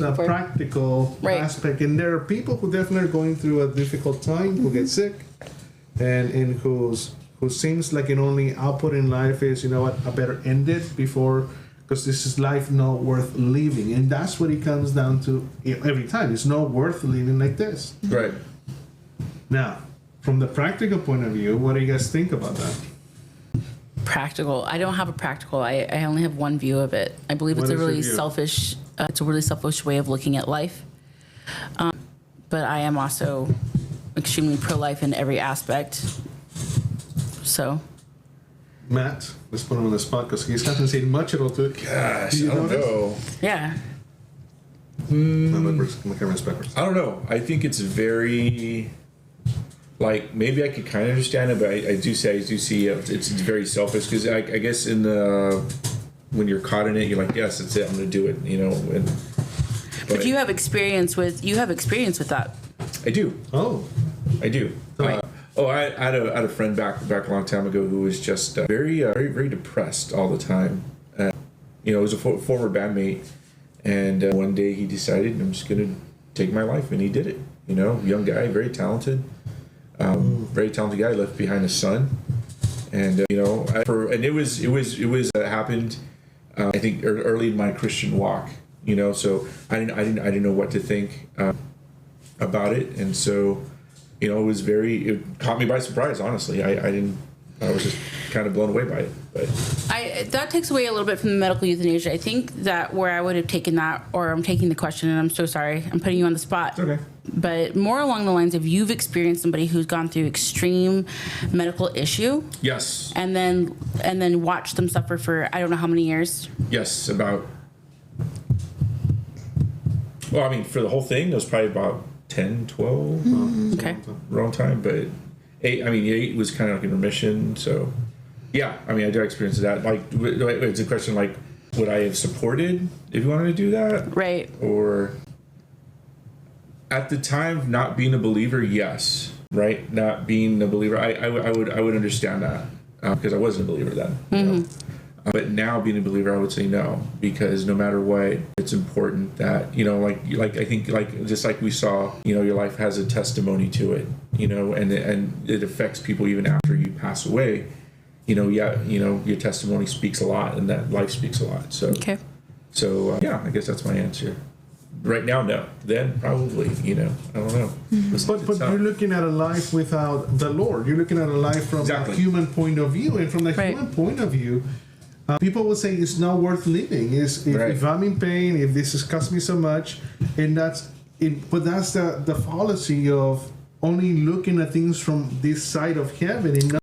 a practical aspect. And there are people who definitely are going through a difficult time, who get sick, and who seems like an only output in life is, you know what, I better end it before, because this is life not worth living. And that's what it comes down to every time. It's not worth living like this. Right. Now, from the practical point of view, what do you guys think about that? Practical. I don't have a practical. I only have one view of it. I believe it's a really selfish. It's a really selfish way of looking at life. But I am also extremely pro-life in every aspect. So. Matt, let's put him on the spot because he hasn't seen much at all to it. Gosh, I don't know. Yeah. I don't know. I think it's very, like, maybe I could kind of understand it, but I do see it's very selfish, because I guess when you're caught in it, you're like, yes, that's it, I'm going to do it, you know. But you have experience with that. I do. Oh, I do. Right. I had a friend back a long time ago who was just very very depressed all the time. You know, he was a former bandmate, and one day he decided, I'm just gonna take my life, and he did it. You know, young guy, very talented, very talented guy. Left behind a son, and you know, it was happened. I think early in my Christian walk. You know, so I didn't know what to think about it, and so. You know, it caught me by surprise, honestly. I was just kind of blown away by it. But that takes away a little bit from the medical euthanasia. I think that where I would have taken that, or I'm taking the question, and I'm so sorry, I'm putting you on the spot. Okay. But more along the lines of, you've experienced somebody who's gone through extreme medical issue. Yes. And then watched them suffer for I don't know how many years. Yes, about. Well, I mean, for the whole thing, it was probably about 10, 12. Okay. Wrong time, but 8 was kind of like in remission. So, yeah, I mean, I do experience that. Like, it's a question like, would I have supported if you wanted to do that? Right. Or at the time, not being a believer, yes. Right? Not being a believer, I would understand that because I wasn't a believer then. You know? But now being a believer, I would say no, because no matter what, it's important that, you know, like I think, like, just like we saw, you know, your life has a testimony to it, you know, and it affects people even after you pass away. You know, your testimony speaks a lot, and that life speaks a lot. So, okay. So yeah, I guess that's my answer. Right now, no. Then probably, you know, I don't know. But you're looking at a life without the Lord. You're looking at a life from a human point of view, and from the human point of view. People will say it's not worth living. If I'm in pain, if this has cost me so much, and that's it. But that's the fallacy of only looking at things from this side of heaven and not